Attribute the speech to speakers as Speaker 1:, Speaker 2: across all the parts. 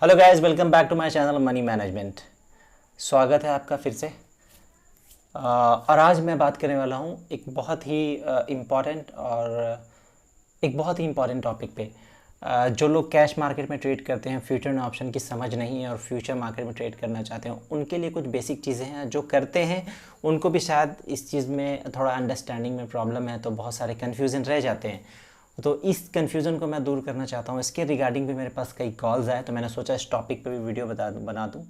Speaker 1: Hello guys, welcome back to my channel money management. स्वागत है आपका फिर से। और आज मैं बात करने वाला हूँ एक बहुत ही इम्पॉर्टेंट टॉपिक पे। जो लोग कैश मार्केट में ट्रेड करते हैं, फ्यूचर में ऑप्शन की समझ नहीं है और फ्यूचर मार्केट में ट्रेड करना चाहते हैं, उनके लिए कुछ बेसिक चीज़ें हैं। जो करते हैं उनको भी शायद इस चीज़ में थोड़ा अंडरस्टैंडिंग में प्रॉब्लम है, तो बहुत सारे कन्फ्यूज़न रह जाते हैं। तो इस कन्फ्यूज़न को मैं दूर करना चाहता हूँ। इसके रिगार्डिंग भी मेरे पास कई कॉल्स आए, तो मैंने सोचा इस टॉपिक पे भी वीडियो बना दूँ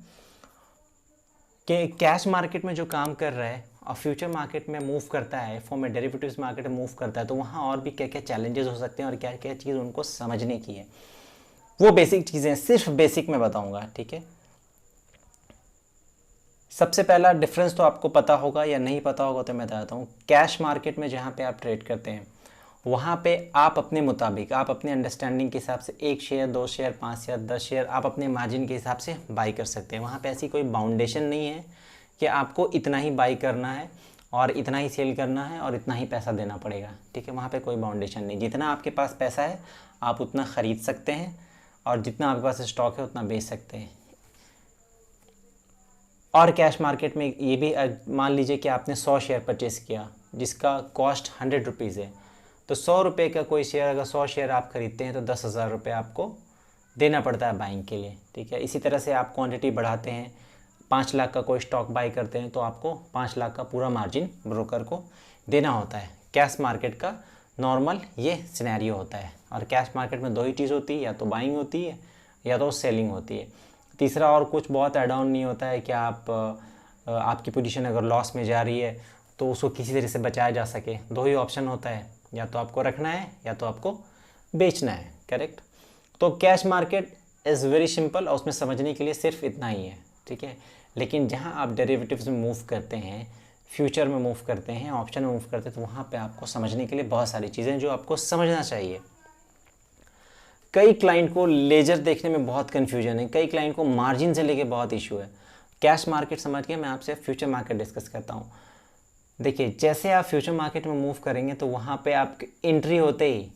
Speaker 1: कि कैश मार्केट में जो काम कर रहा है और फ्यूचर मार्केट में मूव करता है, फॉर्म में डेरिवेटिव्स मार्केट में मूव करता है, तो वहाँ और भी क्या क्या चैलेंजेस हो सकते हैं और क्या क्या चीज़ उनको समझने की है। वो बेसिक चीज़ें सिर्फ बेसिक में बताऊँगा, ठीक है। सबसे पहला डिफरेंस तो आपको पता होगा या नहीं पता होगा तो मैं बताता हूँ। कैश मार्केट में जहाँ पे आप ट्रेड करते हैं, वहाँ पे आप अपने मुताबिक, आप अपने अंडरस्टैंडिंग के हिसाब से 1 शेयर, 2 शेयर, 5 शेयर, 10 शेयर आप अपने मार्जिन के हिसाब से बाई कर सकते हैं। वहाँ पे ऐसी कोई बाउंडेशन नहीं है कि आपको इतना ही बाई करना है और इतना ही सेल करना है और इतना ही पैसा देना पड़ेगा, ठीक है। वहाँ पे कोई बाउंडेशन नहीं, जितना आपके पास पैसा है आप उतना ख़रीद सकते हैं और जितना आपके पास स्टॉक है उतना बेच सकते हैं। और कैश मार्केट में ये भी मान लीजिए कि आपने 100 शेयर परचेस किया जिसका कॉस्ट 100 रुपीज़ है, तो 100 रुपये का कोई शेयर, अगर 100 शेयर आप खरीदते हैं तो 10,000 रुपये आपको देना पड़ता है बाइंग के लिए, ठीक है। इसी तरह से आप क्वांटिटी बढ़ाते हैं, 5 लाख का कोई स्टॉक बाई करते हैं तो आपको 5 लाख का पूरा मार्जिन ब्रोकर को देना होता है। कैश मार्केट का नॉर्मल ये सिनेरियो होता है। और कैश मार्केट में दो ही चीज़ होती है, या तो बाइंग होती है या तो सेलिंग होती है। तीसरा और कुछ बहुत ऐड ऑन नहीं होता है कि आपकी पोजीशन अगर लॉस में जा रही है तो उसको किसी तरह से बचाया जा सके। दो ही ऑप्शन होता है, या तो आपको रखना है या तो आपको बेचना है, करेक्ट। तो cash market is very simple और उसमें समझने के लिए सिर्फ इतना ही है, ठीक है। लेकिन जहाँ आप डेरिवेटिव्स में मूव करते हैं, फ्यूचर में मूव करते हैं, ऑप्शन में मूव करते हैं, तो वहाँ पे आपको समझने के लिए बहुत सारी चीज़ें जो आपको समझना चाहिए। कई क्लाइंट को लेजर देखने में बहुत कन्फ्यूजन है, कई क्लाइंट को मार्जिन से लेके बहुत इशू है। कैश मार्केट समझ के मैं आपसे फ्यूचर मार्केट डिस्कस करता हूँ। देखिए, जैसे आप फ्यूचर मार्केट में मूव करेंगे तो वहाँ पे आप एंट्री होते ही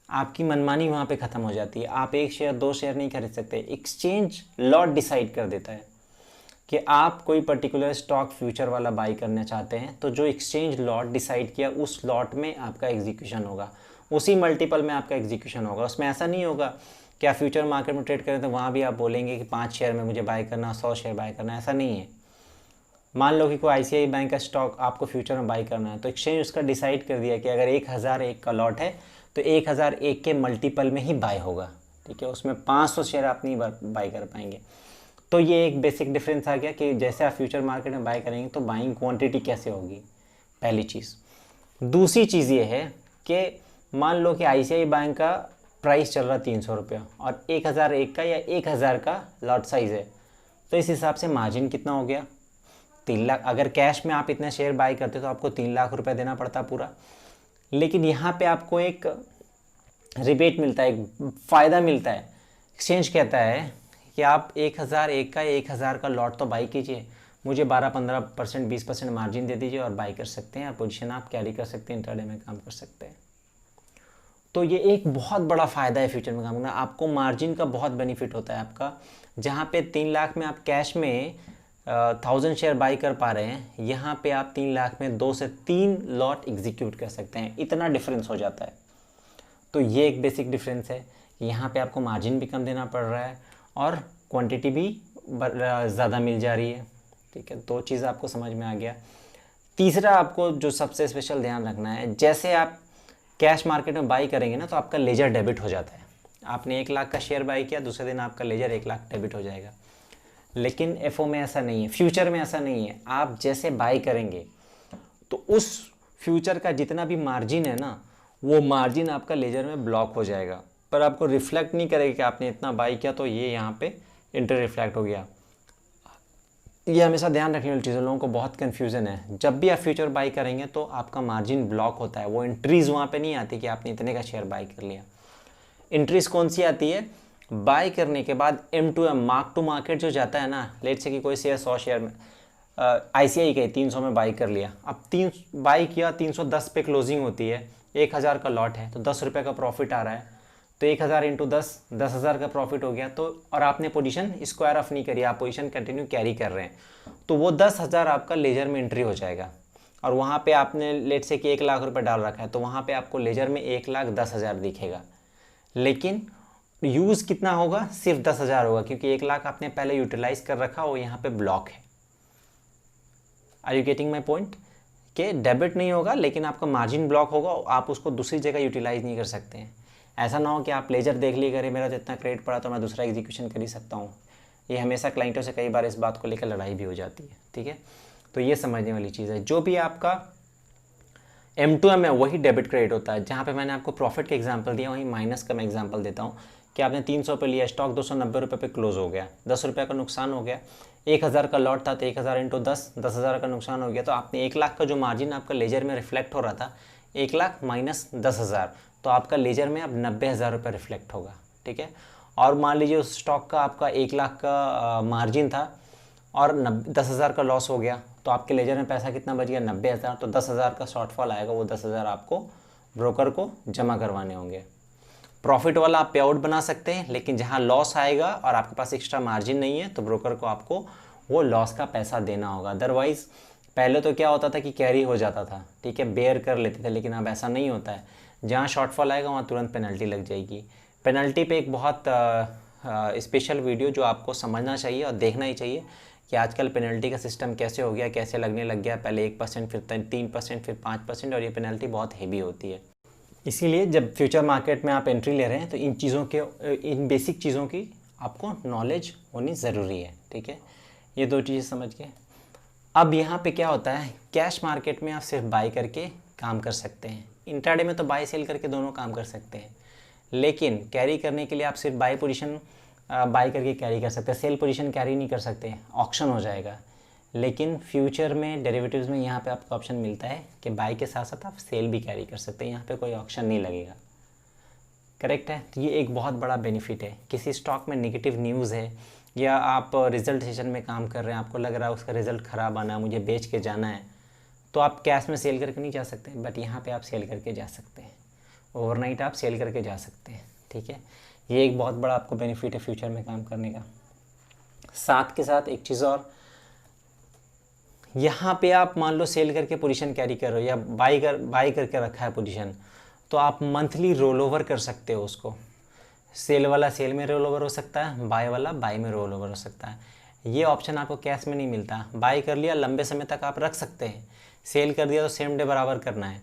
Speaker 1: आपकी मनमानी वहाँ पे ख़त्म हो जाती है। आप 1 शेयर 2 शेयर नहीं खरीद सकते। एक्सचेंज लॉट डिसाइड कर देता है कि आप कोई पर्टिकुलर स्टॉक फ्यूचर वाला बाई करना चाहते हैं, तो जो एक्सचेंज लॉट डिसाइड किया उस लॉट में आपका एग्जीक्यूशन होगा, उसी मल्टीपल में आपका एग्जीक्यूशन होगा। उसमें ऐसा नहीं होगा कि आप फ्यूचर मार्केट में ट्रेड करें तो वहाँ भी आप बोलेंगे कि 5 शेयर में मुझे बाई करना, 100 शेयर बाई करना, ऐसा नहीं है। मान लो कि कोई ICICI बैंक का स्टॉक आपको फ्यूचर में बाई करना है, तो एक्सचेंज उसका डिसाइड कर दिया कि अगर 1001 का लॉट है तो 1001 के मल्टीपल में ही बाई होगा, ठीक है। उसमें 500 शेयर आप नहीं बाई कर पाएंगे। तो ये एक बेसिक डिफरेंस आ गया कि जैसे आप फ्यूचर मार्केट में बाई करेंगे तो बाइंग क्वांटिटी कैसे होगी, पहली चीज़। दूसरी चीज़ ये है कि मान लो कि ICICI बैंक का प्राइस चल रहा 300 रुपया और 1001 का या 1000 का लॉट साइज़ है, तो इस हिसाब से मार्जिन कितना हो गया, 3 लाख। अगर कैश में आप इतने शेयर बाई करते तो आपको 3 लाख रुपए देना पड़ता पूरा। लेकिन यहाँ पे आपको एक रिबेट मिलता है, एक फ़ायदा मिलता है। एक्सचेंज कहता है कि आप 1001 का 1000 का लॉट तो बाई कीजिए, मुझे 12-15%, 20% मार्जिन दे दीजिए और बाई कर सकते हैं, और पोजीशन आप कैरी कर सकते हैं, इंट्राडे में काम कर सकते हैं। तो ये एक बहुत बड़ा फ़ायदा है फ्यूचर में काम करना। आपको मार्जिन का बहुत बेनिफिट होता है आपका। जहाँ पे 3 लाख में आप कैश में 1000 शेयर बाई कर पा रहे हैं, यहाँ पे आप 3 लाख में 2 से 3 लॉट एग्जीक्यूट कर सकते हैं। इतना डिफरेंस हो जाता है। तो ये एक बेसिक डिफरेंस है कि यहाँ पे आपको मार्जिन भी कम देना पड़ रहा है और क्वांटिटी भी ज़्यादा मिल जा रही है, ठीक है। दो चीज़ आपको समझ में आ गया। तीसरा आपको जो सबसे स्पेशल ध्यान रखना है, जैसे आप कैश मार्केट में बाई करेंगे ना तो आपका लेजर डेबिट हो जाता है। आपने 1 लाख का शेयर बाई किया, दूसरे दिन आपका लेजर 1 लाख डेबिट हो जाएगा। लेकिन FO में ऐसा नहीं है, फ्यूचर में ऐसा नहीं है। आप जैसे बाई करेंगे तो उस फ्यूचर का जितना भी मार्जिन है ना, वो मार्जिन आपका लेजर में ब्लॉक हो जाएगा, पर आपको रिफ्लेक्ट नहीं करेगा कि आपने इतना बाई किया तो ये यहाँ पे इंटर रिफ्लेक्ट हो गया। ये हमेशा ध्यान रखने वाली चीज़ है, लोगों को बहुत कन्फ्यूज़न है। जब भी आप फ्यूचर बाई करेंगे तो आपका मार्जिन ब्लॉक होता है, वो एंट्रीज़ वहाँ पे नहीं आती कि आपने इतने का शेयर बाई कर लिया। एंट्रीज़ कौन सी आती है, बाई करने के बाद M2M मार्क टू मार्केट जो जाता है ना, लेट से कि कोई शेयर 100 शेयर में ICICI के 300 में बाई कर लिया, अब 3 बाई किया, 310 पे क्लोजिंग होती है, 1000 का लॉट है तो 10 रुपये का प्रॉफिट आ रहा है, तो 1000 इंटू 10, 10,000 का प्रॉफिट हो गया। तो और आपने पोजीशन स्क्वायर ऑफ नहीं करी, आप पोजीशन कंटिन्यू कैरी कर रहे हैं, तो वो 10,000 आपका लेजर में एंट्री हो जाएगा। और वहाँ पे आपने लेट से कि 1,00,000 रुपये डाल रखा है, तो वहाँ पे आपको लेजर में 1,10,000 दिखेगा, लेकिन यूज़ कितना होगा, सिर्फ 10,000 होगा, क्योंकि 1,00,000 आपने पहले यूटिलाइज कर रखा, वो यहाँ पे ब्लॉक है। Are you getting my point? कि डेबिट नहीं होगा, लेकिन आपका मार्जिन ब्लॉक होगा, आप उसको दूसरी जगह यूटिलाइज नहीं कर सकते हैं। ऐसा ना हो कि आप लेजर देख लिए करें, मेरा तो इतना क्रेडिट पड़ा तो मैं दूसरा एग्जीक्यूशन कर ही सकता हूँ। ये हमेशा क्लाइंटों से कई बार इस बात को लेकर लड़ाई भी हो जाती है, ठीक है। तो ये समझने वाली चीज़ है। जो भी आपका M2M है वही डेबिट क्रेडिट होता है। जहाँ पे मैंने आपको प्रॉफिट का एग्जांपल दिया, वहीं माइनस का मैं एग्जांपल देता हूँ कि आपने 300 पे लिया, स्टॉक 290 रुपये पे क्लोज हो गया, 10 रुपये का नुकसान हो गया। 1,000 का लॉट था, तो 1,000 इंटू 10, 10,000 का नुकसान हो गया। तो आपने 1,00,000 का जो मार्जिन आपका लेजर में रिफ्लेक्ट हो रहा था, 1,00,000 माइनस 10,000, तो आपका लेजर में अब 90,000 रुपये रिफ्लेक्ट होगा, ठीक है। और मान लीजिए उस स्टॉक का आपका 1,00,000 का मार्जिन था और 10,000 का लॉस हो गया, तो आपके लेजर में पैसा कितना बच गया, 90,000। तो 10,000 का शॉर्टफॉल आएगा, वो 10,000 आपको ब्रोकर को जमा करवाने होंगे। प्रॉफिट वाला आप पे आउट बना सकते हैं, लेकिन जहाँ लॉस आएगा और आपके पास एक्स्ट्रा मार्जिन नहीं है, तो ब्रोकर को आपको वो लॉस का पैसा देना होगा। अदरवाइज़ पहले तो क्या होता था कि कैरी हो जाता था, ठीक है, बेयर कर लेते थे, लेकिन अब ऐसा नहीं होता है। जहाँ शॉर्टफॉल आएगा वहाँ तुरंत पेनल्टी लग जाएगी। पेनल्टी पे एक बहुत स्पेशल वीडियो जो आपको समझना चाहिए और देखना ही चाहिए कि आजकल पेनल्टी का सिस्टम कैसे हो गया, कैसे लगने लग गया। पहले 1%, फिर 3%, फिर 5%, और ये पेनल्टी बहुत हेवी होती है। इसीलिए जब फ्यूचर मार्केट में आप एंट्री ले रहे हैं, तो इन चीज़ों के, इन बेसिक चीज़ों की आपको नॉलेज होनी ज़रूरी है, ठीक है। ये दो चीज़ें समझ के अब यहाँ पे क्या होता है, कैश मार्केट में आप सिर्फ बाई करके काम कर सकते हैं। इंट्राडे में तो बाई सेल करके दोनों काम कर सकते हैं, लेकिन कैरी करने के लिए आप सिर्फ बाई पोजीशन बाई करके कैरी कर सकते हैं, सेल पोजीशन कैरी नहीं कर सकते, ऑक्शन हो जाएगा। लेकिन फ्यूचर में डेरिवेटिव्स में यहाँ पे आपको ऑप्शन मिलता है कि बाई के साथ साथ आप सेल भी कैरी कर सकते हैं, यहाँ पे कोई ऑप्शन नहीं लगेगा। करेक्ट है। तो ये एक बहुत बड़ा बेनिफिट है। किसी स्टॉक में नेगेटिव न्यूज़ है या आप रिजल्ट सेशन में काम कर रहे हैं, आपको लग रहा है उसका रिजल्ट ख़राब आना है, मुझे बेच के जाना है, तो आप कैश में सेल करके नहीं जा सकते, बट यहाँ पे आप सेल करके जा सकते हैं। ओवरनाइट आप सेल करके जा सकते हैं, ठीक है। ये एक बहुत बड़ा आपको बेनिफिट है फ्यूचर में काम करने का। साथ के साथ एक चीज़ और, यहाँ पे आप मान लो सेल करके पोजीशन कैरी कर रहे हो या बाई करके रखा है पोजीशन, तो आप मंथली रोल ओवर कर सकते हो उसको। सेल वाला सेल में रोल ओवर हो सकता है, बाय वाला बाय में रोल ओवर हो सकता है। ये ऑप्शन आपको कैश में नहीं मिलता। बाय कर लिया, लंबे समय तक आप रख सकते हैं, सेल कर दिया तो सेम डे बराबर करना है।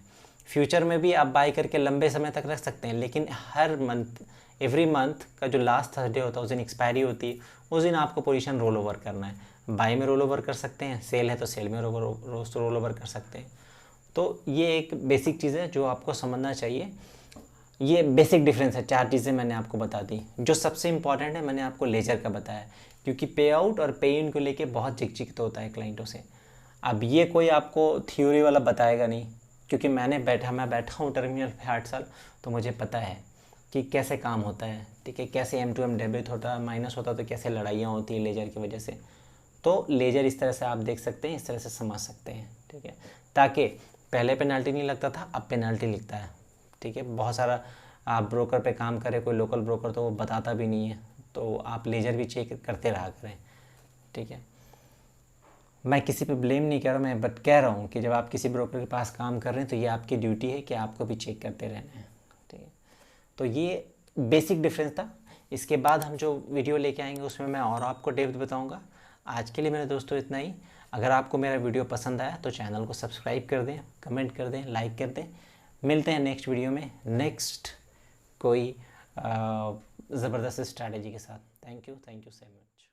Speaker 1: फ्यूचर में भी आप बाय करके लंबे समय तक रख सकते हैं, लेकिन हर मंथ, एवरी मंथ का जो लास्ट थर्सडे होता है उस दिन एक्सपायरी होती है, उस दिन आपको पोजीशन रोल ओवर करना है। बाय में रोल ओवर कर सकते हैं, सेल है तो सेल में रोल ओवर कर सकते हैं। तो ये एक बेसिक चीज़ है जो आपको समझना चाहिए। ये बेसिक डिफरेंस है। 4 चीज़ें मैंने आपको बता दी। जो सबसे इंपॉर्टेंट है मैंने आपको लेजर का बताया, क्योंकि पे आउट और पे इन को लेके बहुत झिकझिक तो होता है क्लाइंटों से। अब ये कोई आपको थ्योरी वाला बताएगा नहीं, क्योंकि मैं बैठा हूँ टर्मिनल पे 8 साल, तो मुझे पता है कि कैसे काम होता है, ठीक है, कैसे M2M डेबिट होता है, माइनस होता है, तो कैसे लड़ाइयाँ होती है लेजर की वजह से। तो लेजर इस तरह से आप देख सकते हैं, इस तरह से समझ सकते हैं, ठीक है। ताकि पहले पेनल्टी नहीं लगता था, अब पेनल्टी लिखता है, ठीक है। बहुत सारा आप ब्रोकर पे काम करें, कोई लोकल ब्रोकर, तो वो बताता भी नहीं है, तो आप लेजर भी चेक करते रहा करें, ठीक है। मैं किसी पे ब्लेम नहीं कर रहा, मैं बट कह रहा हूँ कि जब आप किसी ब्रोकर के पास काम कर रहे हैं तो ये आपकी ड्यूटी है कि आपको भी चेक करते रहना है, ठीक है। तो ये बेसिक डिफरेंस था। इसके बाद हम जो वीडियो लेके आएंगे उसमें मैं और आपको डेप्थ बताऊँगा। आज के लिए मेरे दोस्तों इतना ही। अगर आपको मेरा वीडियो पसंद आया तो चैनल को सब्सक्राइब कर दें, कमेंट कर दें, लाइक कर दें। मिलते हैं नेक्स्ट वीडियो में, नेक्स्ट कोई ज़बरदस्त स्ट्रैटेजी के साथ। Thank you so much.